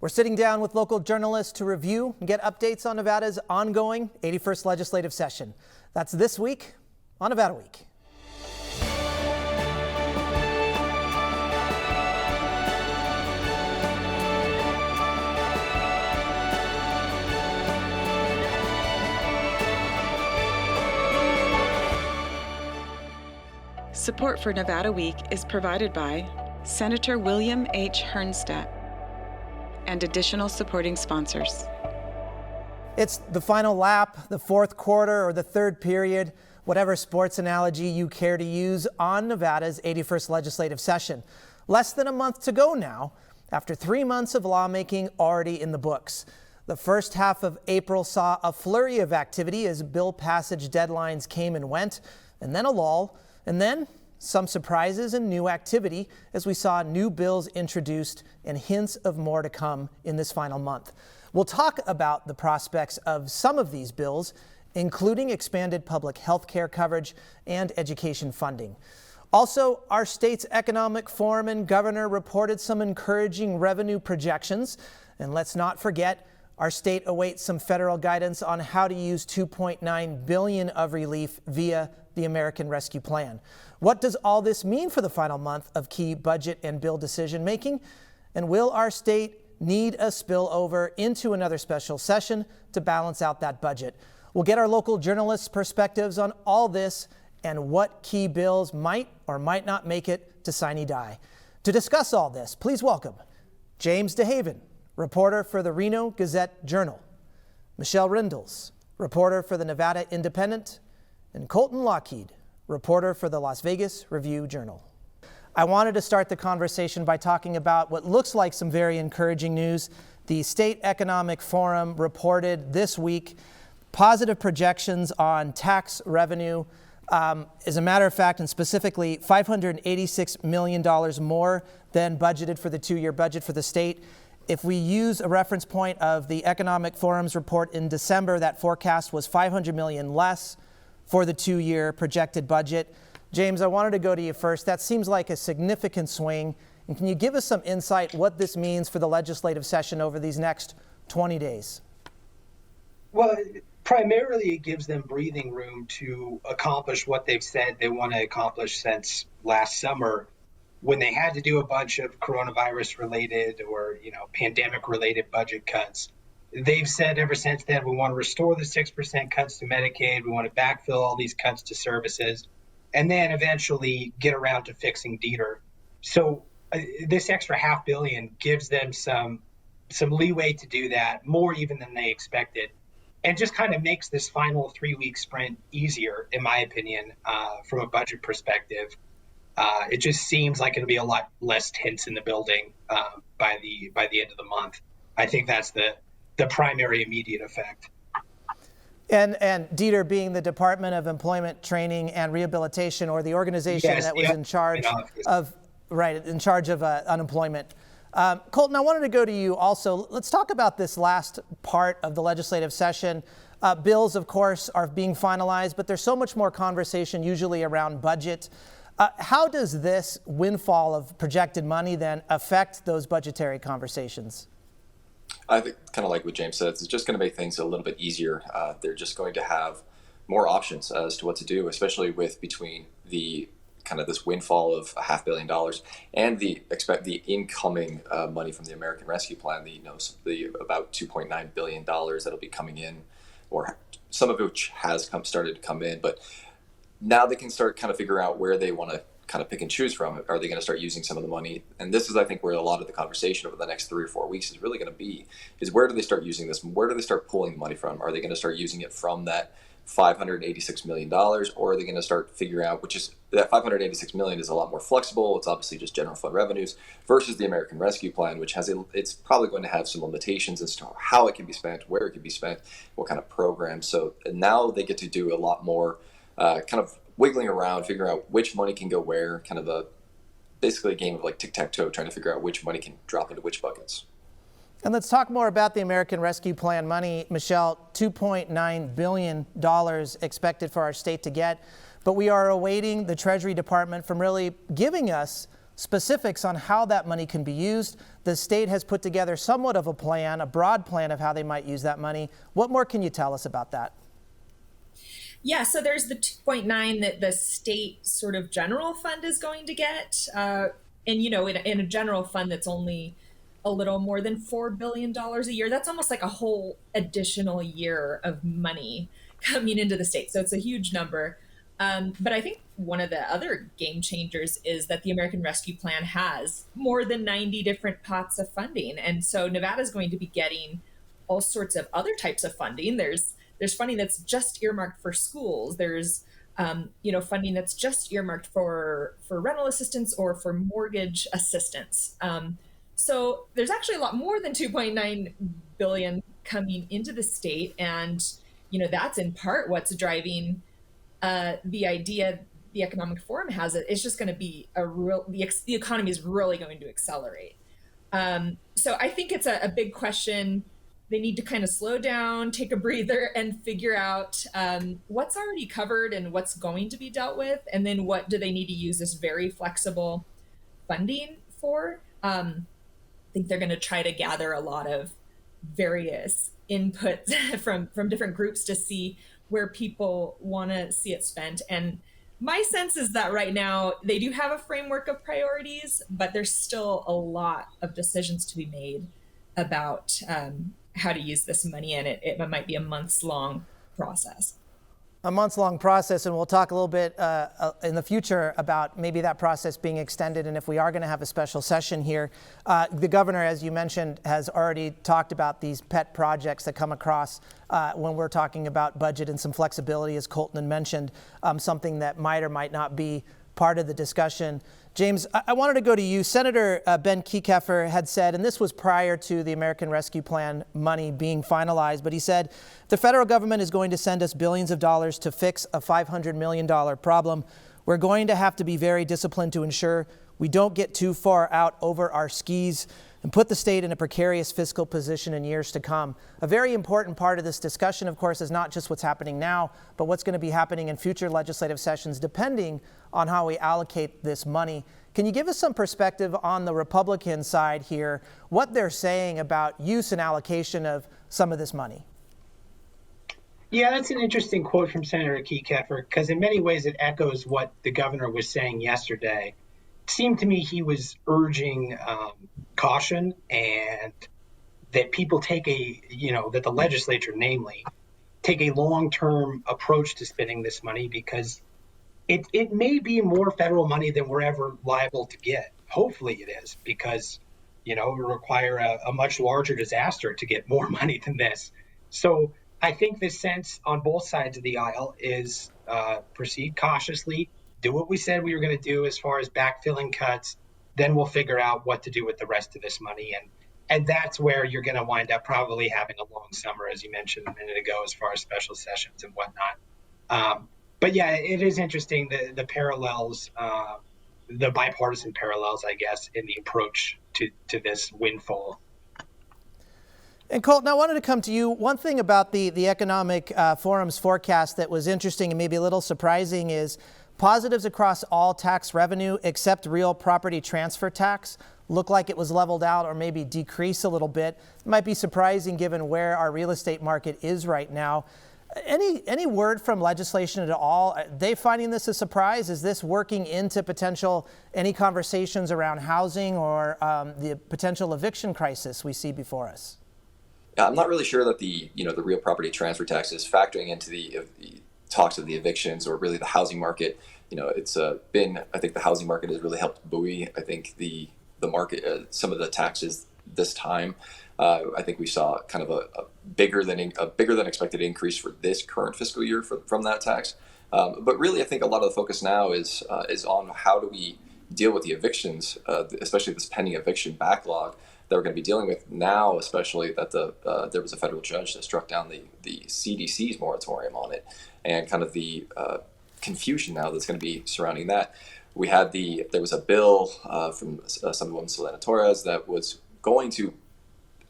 We're sitting down with local journalists to review and get updates on Nevada's ongoing 81st legislative session. That's this week on Nevada Week. Support for Nevada Week is provided by Senator William H. Hernstadt and additional supporting sponsors. It's the final lap, the fourth quarter, or the third period, whatever sports analogy you care to use, on Nevada's 81st legislative session. Less than a month to go now, after 3 months of lawmaking already in the books. The first half of April saw a flurry of activity as bill passage deadlines came and went, and then a lull, and then some surprises and new activity as we saw new bills introduced and hints of more to come in this final month. We'll talk about the prospects of some of these bills, including expanded public health care coverage and education funding. Also, our state's economic forum and governor reported some encouraging revenue projections. And let's not forget, our state awaits some federal guidance on how to use $2.9 billion of relief via the American Rescue Plan. What does all this mean for the final month of key budget and bill decision making? And will our state need a spillover into another special session to balance out that budget? We'll get our local journalists' perspectives on all this and what key bills might or might not make it to sine die. To discuss all this, please welcome James DeHaven, reporter for the Reno Gazette-Journal, Michelle Rindels, reporter for the Nevada Independent, and Colton Lochhead, reporter for the Las Vegas Review-Journal. I wanted to start the conversation by talking about what looks like some very encouraging news. The State Economic Forum reported this week positive projections on tax revenue. As a matter of fact, and specifically, $586 million more than budgeted for the two-year budget for the state. If we use a reference point of the Economic Forum's report in December, that forecast was $500 million less for the two-year projected budget. James, I wanted to go to you first. That seems like a significant swing. And can you give us some insight what this means for the legislative session over these next 20 days? Well, primarily it gives them breathing room to accomplish what they've said they want to accomplish since last summer, when they had to do a bunch of coronavirus-related or pandemic-related budget cuts. They've said ever since then, we want to restore the 6% cuts to Medicaid. We want to backfill all these cuts to services, and then eventually get around to fixing DETR. So this extra $500 million gives them some leeway to do that, more even than they expected, and just kind of makes this final 3-week sprint easier, in my opinion, from a budget perspective. It just seems like it'll be a lot less tense in the building by the end of the month. I think that's the primary immediate effect. And DETR being the Department of Employment Training and Rehabilitation, or the organization that was in charge of unemployment. Colton, I wanted to go to you also. Let's talk about this last part of the legislative session. Bills, of course, are being finalized, but there's so much more conversation usually around budget. How does this windfall of projected money then affect those budgetary conversations? I think, kind of like what James said, it's just going to make things a little bit easier. They're just going to have more options as to what to do, especially with between the kind of this windfall of $500 million and the incoming money from the American Rescue Plan. The about $2.9 billion that'll be coming in, or some of which has started to come in, but now they can start kind of figure out where they want to kind of pick and choose from. Are they going to start using some of the money? And this is, I think, where a lot of the conversation over the next 3 or 4 weeks is really going to be, is where do they start using this? Where do they start pulling the money from? Are they going to start using it from that $586 million, or are they going to start figuring out, which is that $586 million is a lot more flexible. It's obviously just general fund revenues versus the American Rescue Plan, which it's probably going to have some limitations as to how it can be spent, where it can be spent, what kind of programs. So now they get to do a lot more kind of wiggling around, figuring out which money can go where, kind of basically a game of like tic-tac-toe, trying to figure out which money can drop into which buckets. And let's talk more about the American Rescue Plan money. Michelle, $2.9 billion expected for our state to get, but we are awaiting the Treasury Department from really giving us specifics on how that money can be used. The state has put together somewhat of a plan, a broad plan of how they might use that money. What more can you tell us about that? Yeah, so there's the 2.9 that the state sort of general fund is going to get. And, in a general fund that's only a little more than $4 billion a year, that's almost like a whole additional year of money coming into the state. So it's a huge number. But I think one of the other game changers is that the American Rescue Plan has more than 90 different pots of funding. And so Nevada is going to be getting all sorts of other types of funding. There's funding that's just earmarked for schools. There's funding that's just earmarked for rental assistance or for mortgage assistance. So there's actually a lot more than 2.9 billion coming into the state. And, that's in part what's driving the idea the Economic Forum has. It's just going to be the economy is really going to accelerate. So I think it's a big question. They need to kind of slow down, take a breather, and figure out what's already covered and what's going to be dealt with. And then what do they need to use this very flexible funding for? I think they're going to try to gather a lot of various inputs from different groups to see where people want to see it spent. And my sense is that right now they do have a framework of priorities, but there's still a lot of decisions to be made about how to use this money, and it might be a months-long process. A months-long process, and we'll talk a little bit in the future about maybe that process being extended, and if we are going to have a special session here. The governor, as you mentioned, has already talked about these pet projects that come across when we're talking about budget and some flexibility, as Colton had mentioned, something that might or might not be part of the discussion. James, I wanted to go to you. Senator Ben Kekeffer had said, and this was prior to the American Rescue Plan money being finalized, but he said, the federal government is going to send us billions of dollars to fix a $500 million problem. We're going to have to be very disciplined to ensure we don't get too far out over our skis and put the state in a precarious fiscal position in years to come. A very important part of this discussion, of course, is not just what's happening now, but what's going to be happening in future legislative sessions, depending on how we allocate this money. Can you give us some perspective on the Republican side here, what they're saying about use and allocation of some of this money? Yeah, that's an interesting quote from Senator Kekeffer, because in many ways it echoes what the governor was saying yesterday. It seemed to me he was urging caution, and that people take that the legislature, namely, take a long-term approach to spending this money, because it may be more federal money than we're ever liable to get. Hopefully it is, because, it will require a much larger disaster to get more money than this. So I think the sense on both sides of the aisle is proceed cautiously, do what we said we were going to do as far as backfilling cuts, then we'll figure out what to do with the rest of this money. And that's where you're going to wind up probably having a long summer, as you mentioned a minute ago, as far as special sessions and whatnot. But yeah, it is interesting, the parallels, the bipartisan parallels, I guess, in the approach to this windfall. And Colton, I wanted to come to you. One thing about the Economic Forum's forecast that was interesting and maybe a little surprising is positives across all tax revenue except real property transfer tax look like it was leveled out or maybe decreased a little bit. It might be surprising given where our real estate market is right now. Any word from legislation at all? Are they finding this a surprise? Is this working into any conversations around housing or the potential eviction crisis we see before us? I'm not really sure that the real property transfer tax is factoring into the talks of the evictions or really the housing market. It's been, I think the housing market has really helped buoy, I think, the market, some of the taxes this time. I think we saw kind of a bigger than expected increase for this current fiscal year from that tax. But really, I think a lot of the focus now is on how do we deal with the evictions, especially this pending eviction backlog that we're going to be dealing with now, especially that there was a federal judge that struck down the CDC's moratorium on it, and kind of the confusion now that's going to be surrounding that. There was a bill from Assemblywoman Selena Torres that was going to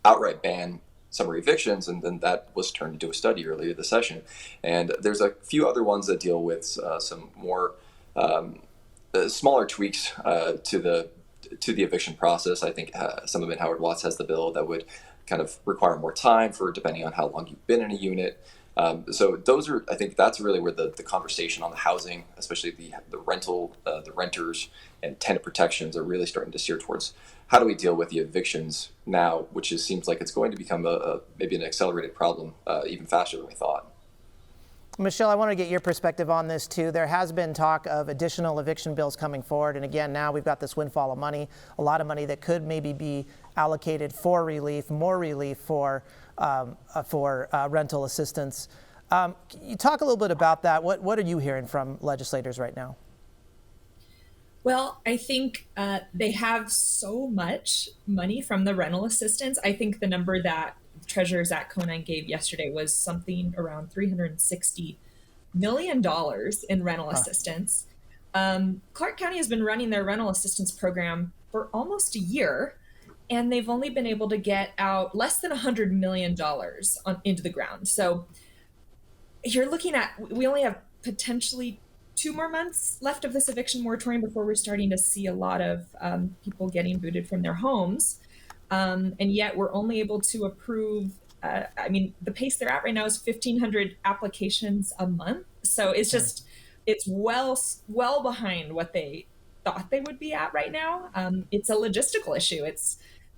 outright ban summer evictions, and then that was turned into a study earlier this session. And there's a few other ones that deal with some more smaller tweaks to the to the eviction process. I think Assemblyman Howard Watts has the bill that would kind of require more time for depending on how long you've been in a unit. So those are, I think that's really where the conversation on the housing, especially the rental, the renters and tenant protections are really starting to steer towards how do we deal with the evictions now, which seems like it's going to become maybe an accelerated problem even faster than we thought. Michelle, I want to get your perspective on this too. There has been talk of additional eviction bills coming forward. And again, now we've got this windfall of money, a lot of money that could maybe be allocated for relief, more relief for rental assistance. Can you talk a little bit about that? What are you hearing from legislators right now? Well, I think they have so much money from the rental assistance. I think the number that Treasurer Zach Conine gave yesterday was something around $360 million in rental assistance. Clark County has been running their rental assistance program for almost a year, and they've only been able to get out less than $100 million into the ground. So you're looking at, we only have potentially 2 more months left of this eviction moratorium before we're starting to see a lot of people getting booted from their homes. And yet we're only able to approve, the pace they're at right now is 1,500 applications a month. So it's just, it's well behind what they thought they would be at right now. It's a logistical issue.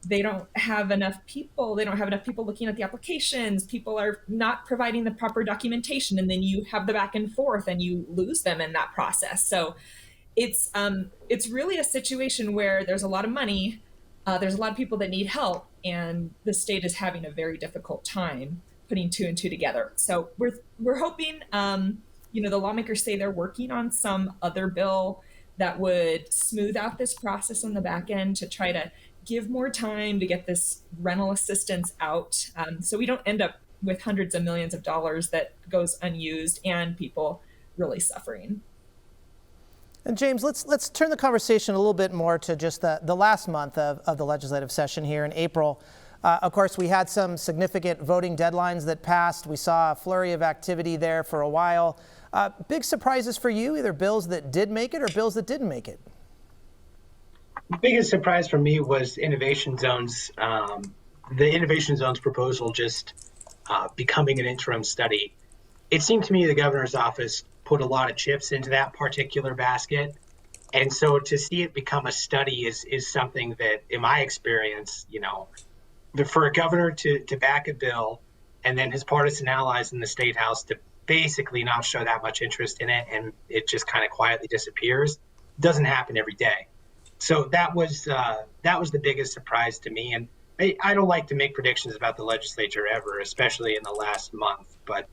They don't have enough people. They don't have enough people looking at the applications. People are not providing the proper documentation, and then you have the back and forth and you lose them in that process. So it's really a situation where there's a lot of money. There's a lot of people that need help, and the state is having a very difficult time putting 2 and 2 together. So we're hoping, the lawmakers say they're working on some other bill that would smooth out this process on the back end to try to give more time to get this rental assistance out, so we don't end up with hundreds of millions of dollars that goes unused and people really suffering. And James, let's turn the conversation a little bit more to just the last month of the legislative session here in April. Of course, we had some significant voting deadlines that passed. We saw a flurry of activity there for a while. Big surprises for you, either bills that did make it or bills that didn't make it? The biggest surprise for me was Innovation Zones. The Innovation Zones proposal just becoming an interim study. It seemed to me the governor's office put a lot of chips into that particular basket. And so to see it become a study is something that, in my experience, for a governor to back a bill and then his partisan allies in the state house to basically not show that much interest in it and it just kind of quietly disappears, doesn't happen every day. So that was the biggest surprise to me. And I don't like to make predictions about the legislature ever, especially in the last month. But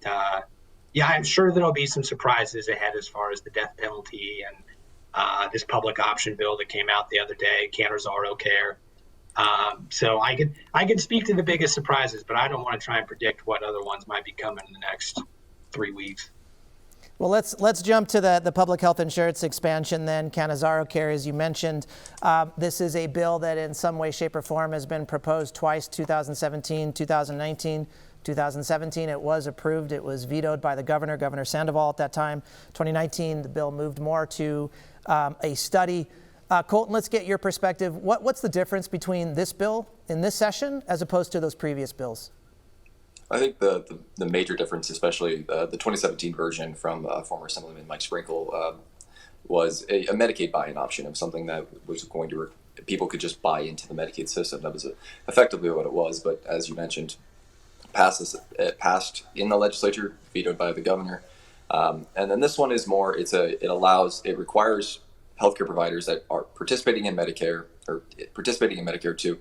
I'm sure there'll be some surprises ahead as far as the death penalty and this public option bill that came out the other day, Cantor's Auto Care. So I could speak to the biggest surprises, but I don't want to try and predict what other ones might be coming in the next 3 weeks. Well, let's jump to the public health insurance expansion then. Cantor's Care, as you mentioned, this is a bill that in some way, shape, or form has been proposed twice, 2017, 2019. 2017, it was approved. It was vetoed by the Governor Sandoval at that time. 2019, the bill moved more to a study. Colton, let's get your perspective. What's the difference between this bill in this session as opposed to those previous bills? I think the major difference, especially the 2017 version from former Assemblyman Mike Sprinkle, was a Medicaid buy-in option. It was something that was going to people could just buy into the Medicaid system. That was effectively what it was. But as you mentioned, it passed in the legislature, vetoed by the governor. And then this one is more. It requires healthcare providers that are participating in Medicare to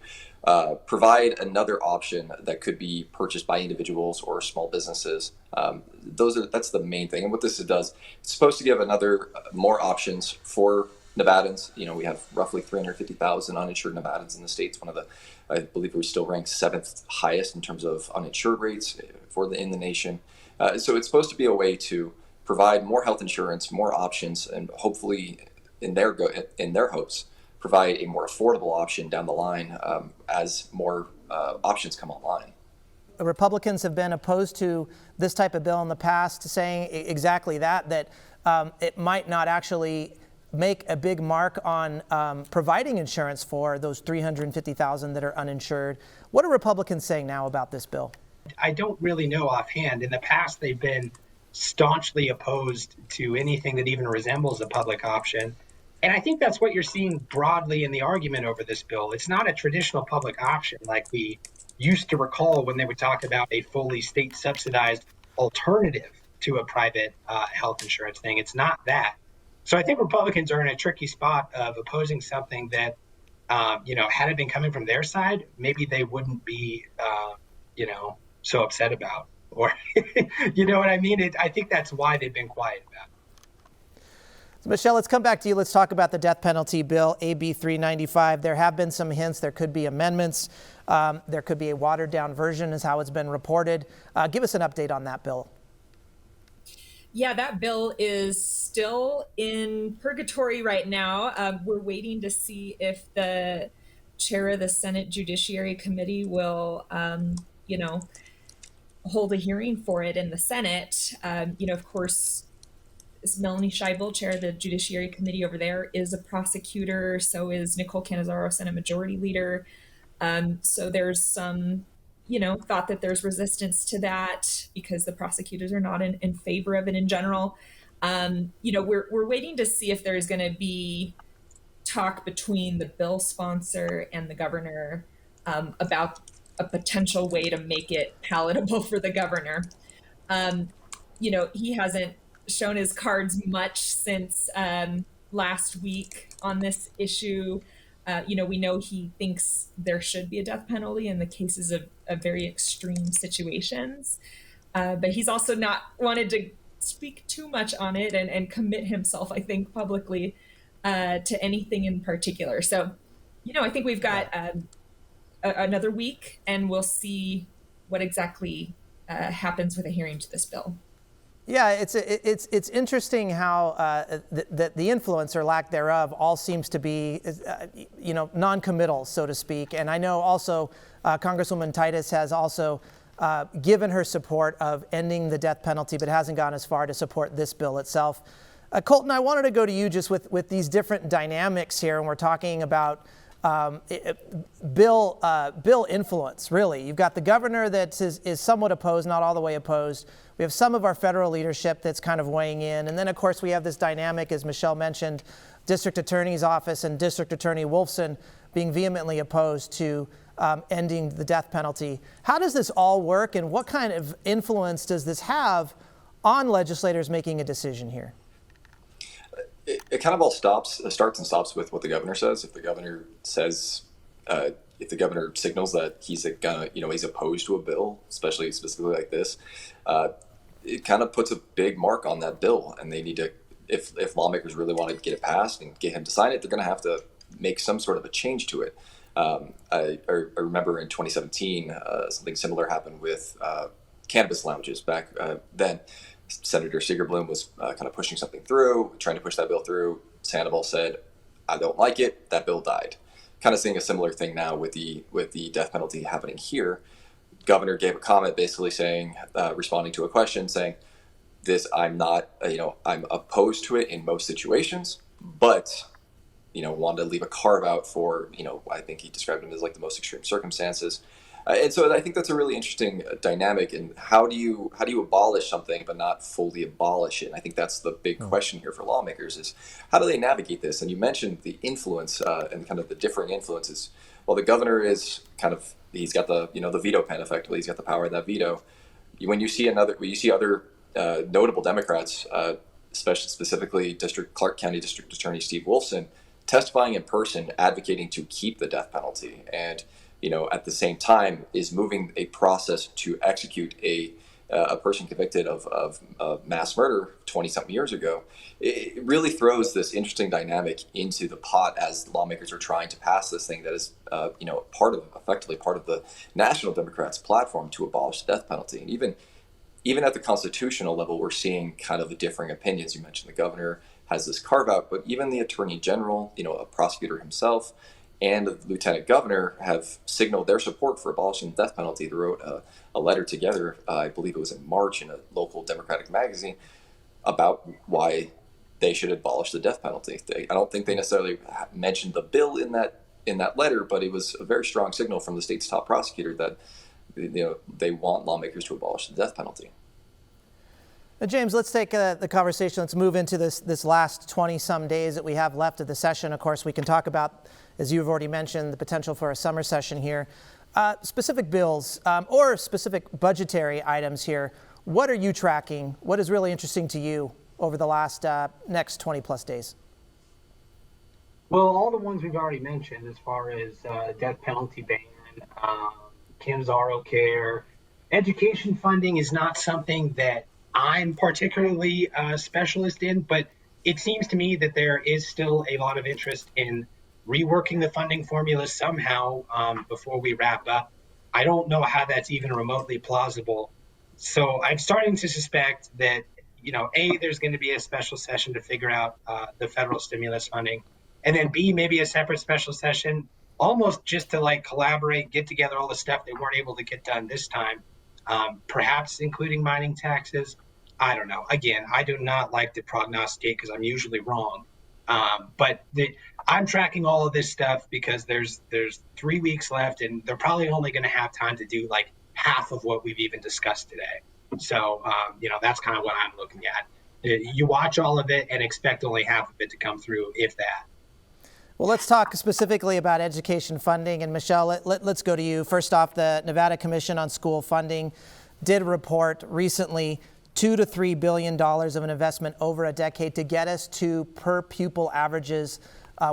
provide another option that could be purchased by individuals or small businesses. That's the main thing. And what this does, it's supposed to give more options for Nevadans. We have roughly 350,000 uninsured Nevadans in the states. I believe we still rank 7th highest in terms of uninsured rates in the nation. So it's supposed to be a way to provide more health insurance, more options, and hopefully, in their hopes, provide a more affordable option down the line as more options come online. Republicans have been opposed to this type of bill in the past, saying exactly that it might not actually make a big mark on providing insurance for those 350,000 that are uninsured. What are Republicans saying now about this bill? I don't really know offhand. In the past, they've been staunchly opposed to anything that even resembles a public option. And I think that's what you're seeing broadly in the argument over this bill. It's not a traditional public option like we used to recall when they would talk about a fully state subsidized alternative to a private health insurance thing. It's not that. So I think Republicans are in a tricky spot of opposing something that, had it been coming from their side, maybe they wouldn't be, so upset about. Or, you know what I mean? I think that's why they've been quiet about it. So Michelle, let's come back to you. Let's talk about the death penalty bill, AB 395. There have been some hints. There could be amendments. There could be a watered-down version is how it's been reported. Give us an update on that bill. Yeah, that bill is still in purgatory right now. We're waiting to see if the chair of the Senate Judiciary Committee will, hold a hearing for it in the Senate. Of course, Melanie Scheibel, chair of the Judiciary Committee over there, is a prosecutor. So is Nicole Cannizzaro, Senate Majority Leader. So there's some, thought that there's resistance to that because the prosecutors are not in favor of it in general. We're waiting to see if there's going to be talk between the bill sponsor and the governor about a potential way to make it palatable for the governor. He hasn't shown his cards much since last week on this issue. We know he thinks there should be a death penalty in the cases of very extreme situations, but he's also not wanted to speak too much on it and commit himself, I think, publicly to anything in particular. So, I think we've got another week, and we'll see what exactly happens with a hearing to this bill. Yeah, it's interesting how the influence or lack thereof all seems to be, non-committal, so to speak. And I know also Congresswoman Titus has also given her support of ending the death penalty, but hasn't gone as far to support this bill itself. Colton, I wanted to go to you just with these different dynamics here, and we're talking about bill influence, really. You've got the governor that is somewhat opposed, not all the way opposed. We have some of our federal leadership that's kind of weighing in. And then, of course, we have this dynamic, as Michelle mentioned, District Attorney's Office and District Attorney Wolfson being vehemently opposed to ending the death penalty. How does this all work, and what kind of influence does this have on legislators making a decision here? It kind of all starts and stops with what the governor says. If the governor says, if the governor signals that he's he's opposed to a bill, specifically like this, it kind of puts a big mark on that bill. And they need to, if lawmakers really want to get it passed and get him to sign it, they're going to have to make some sort of a change to it. I remember in 2017, something similar happened with cannabis lounges back then. Senator Segerblum was kind of pushing something through, trying to push that bill through. Sandoval said, "I don't like it." That bill died. Kind of seeing a similar thing now with the death penalty happening here. Governor gave a comment basically saying, responding to a question saying, I'm not, I'm opposed to it in most situations, but, wanted to leave a carve out for, I think he described them as like the most extreme circumstances. And so I think that's a really interesting dynamic. And how do you abolish something but not fully abolish it? And I think that's the big question here for lawmakers is how do they navigate this? And you mentioned the influence and kind of the differing influences. Well, the governor is he's got the the veto pen effectively. He's got the power of that veto. When you see other notable Democrats, specifically Clark County District Attorney Steve Wolfson, testifying in person, advocating to keep the death penalty, and at the same time is moving a process to execute a person convicted of mass murder 20-something years ago. It really throws this interesting dynamic into the pot as lawmakers are trying to pass this thing that is, effectively part of the National Democrats' platform to abolish the death penalty. And even at the constitutional level, we're seeing kind of the differing opinions. You mentioned the governor has this carve out, but even the attorney general, a prosecutor himself, and the lieutenant governor have signaled their support for abolishing the death penalty. They wrote a letter together, I believe it was in March, in a local Democratic magazine, about why they should abolish the death penalty. I don't think they necessarily mentioned the bill in that letter, but it was a very strong signal from the state's top prosecutor that they want lawmakers to abolish the death penalty. Now, James, let's take the conversation. Let's move into this last 20-some days that we have left of the session. Of course, we can talk about, as you've already mentioned, the potential for a summer session here. Specific bills or specific budgetary items here. What are you tracking? What is really interesting to you over the last next 20-plus days? Well, all the ones we've already mentioned, as far as death penalty ban, Cannizzaro care, education funding is not something that I'm particularly a specialist in, but it seems to me that there is still a lot of interest in reworking the funding formula somehow before we wrap up. I don't know how that's even remotely plausible. So I'm starting to suspect that, A, there's going to be a special session to figure out the federal stimulus funding, and then B, maybe a separate special session, almost just to collaborate, get together all the stuff they weren't able to get done this time, perhaps including mining taxes. I don't know. Again, I do not like to prognosticate because I'm usually wrong. But I'm tracking all of this stuff because there's 3 weeks left, and they're probably only going to have time to do half of what we've even discussed today. So, that's kind of what I'm looking at. You watch all of it and expect only half of it to come through, if that. Well, let's talk specifically about education funding. And Michelle, let's go to you. First off, the Nevada Commission on School Funding did report recently $2 to $3 billion of an investment over a decade to get us to per pupil averages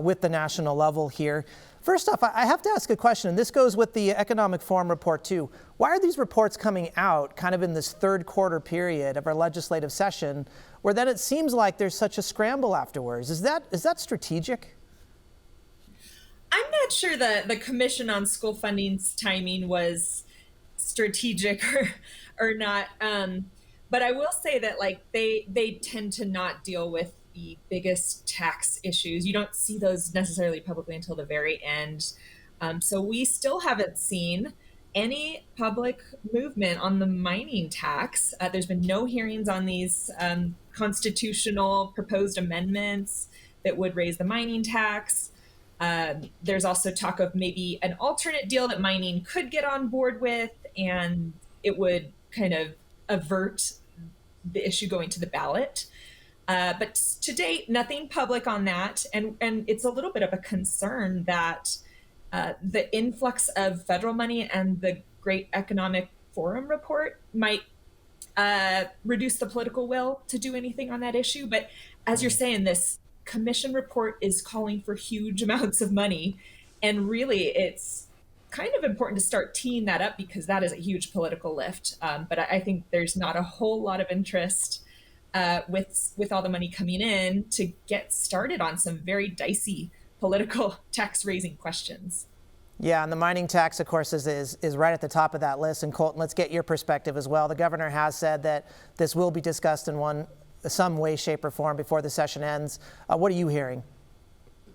with the national level here. First off, I have to ask a question, and this goes with the Economic Forum report too. Why are these reports coming out kind of in this third quarter period of our legislative session, where then it seems like there's such a scramble afterwards? Is that strategic? I'm not sure the Commission on School Funding's timing was strategic or not. But I will say that they tend to not deal with the biggest tax issues. You don't see those necessarily publicly until the very end. So we still haven't seen any public movement on the mining tax. There's been no hearings on these constitutional proposed amendments that would raise the mining tax. There's also talk of maybe an alternate deal that mining could get on board with, and it would kind of avert the issue going to the ballot. But to date, nothing public on that. And it's a little bit of a concern that the influx of federal money and the Great Economic Forum report might reduce the political will to do anything on that issue. But as you're saying, this commission report is calling for huge amounts of money. And really, it's kind of important to start teeing that up because that is a huge political lift. But I think there's not a whole lot of interest with all the money coming in to get started on some very dicey political tax raising questions. Yeah, and the mining tax, of course, is right at the top of that list. And Colton, let's get your perspective as well. The governor has said that this will be discussed in some way, shape, or form before the session ends. What are you hearing?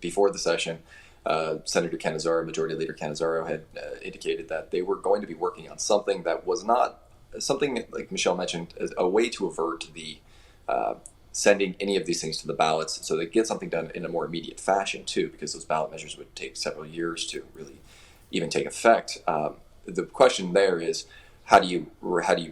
Before the session, Senator Cannizzaro, Majority Leader Cannizzaro, had indicated that they were going to be working on something that was not something, like Michelle mentioned, a way to avert the sending any of these things to the ballots so they get something done in a more immediate fashion too, because those ballot measures would take several years to really even take effect. The question there is, how do you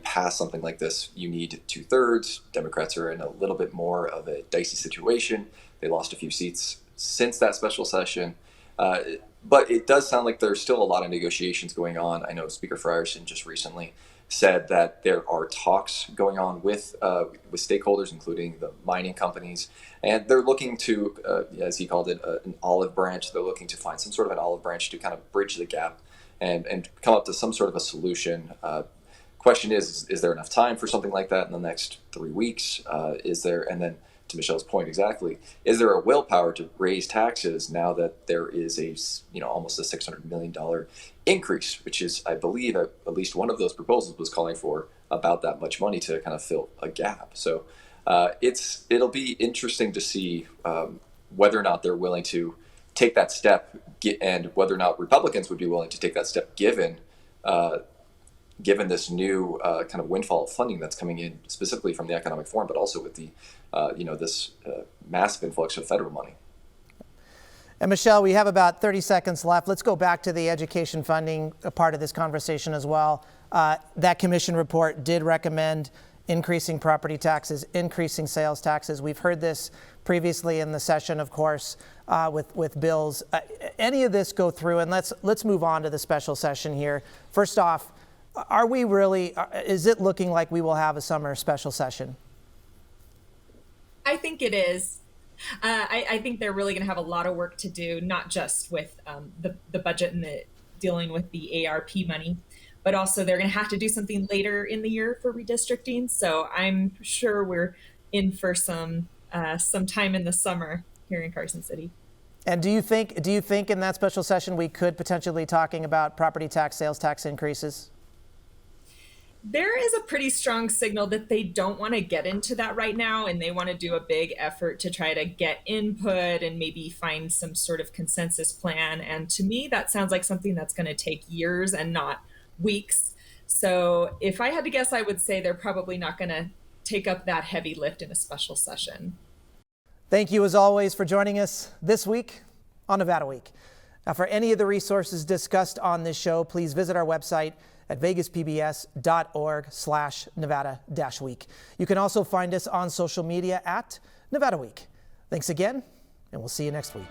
pass something like this? You need 2/3. Democrats are in a little bit more of a dicey situation. They lost a few seats since that special session. But it does sound like there's still a lot of negotiations going on. I know Speaker Frierson just recently said that there are talks going on with stakeholders, including the mining companies, and they're looking to, as he called it, an olive branch. They're looking to find some sort of an olive branch to kind of bridge the gap and come up to some sort of a solution. Question is there enough time for something like that in the next 3 weeks? Is there, and then to Michelle's point exactly, is there a willpower to raise taxes now that there is almost a $600 million increase, which is, I believe, at least one of those proposals was calling for about that much money to kind of fill a gap. So it'll be interesting to see whether or not they're willing to take that step, and whether or not Republicans would be willing to take that step given given this new kind of windfall of funding that's coming in specifically from the Economic Forum, but also with the, this massive influx of federal money. And Michelle, we have about 30 seconds left. Let's go back to the education funding part of this conversation as well. That commission report did recommend increasing property taxes, increasing sales taxes. We've heard this previously in the session, of course, with bills. Any of this go through, and let's move on to the special session here. First off, is it looking like we will have a summer special session? I think it is. I think they're really going to have a lot of work to do, not just with the budget and dealing with the ARP money, but also they're going to have to do something later in the year for redistricting. So I'm sure we're in for some time in the summer here in Carson City. And do you think in that special session we could potentially be talking about property tax, sales tax increases? There is a pretty strong signal that they don't want to get into that right now, and they want to do a big effort to try to get input and maybe find some sort of consensus plan. And to me, that sounds like something that's going to take years and not weeks. So if I had to guess, I would say they're probably not going to take up that heavy lift in a special session. Thank you, as always, for joining us this week on Nevada Week. Now, for any of the resources discussed on this show, please visit our website at vegaspbs.org/Nevada-Week. You can also find us on social media at Nevada Week. Thanks again, and we'll see you next week.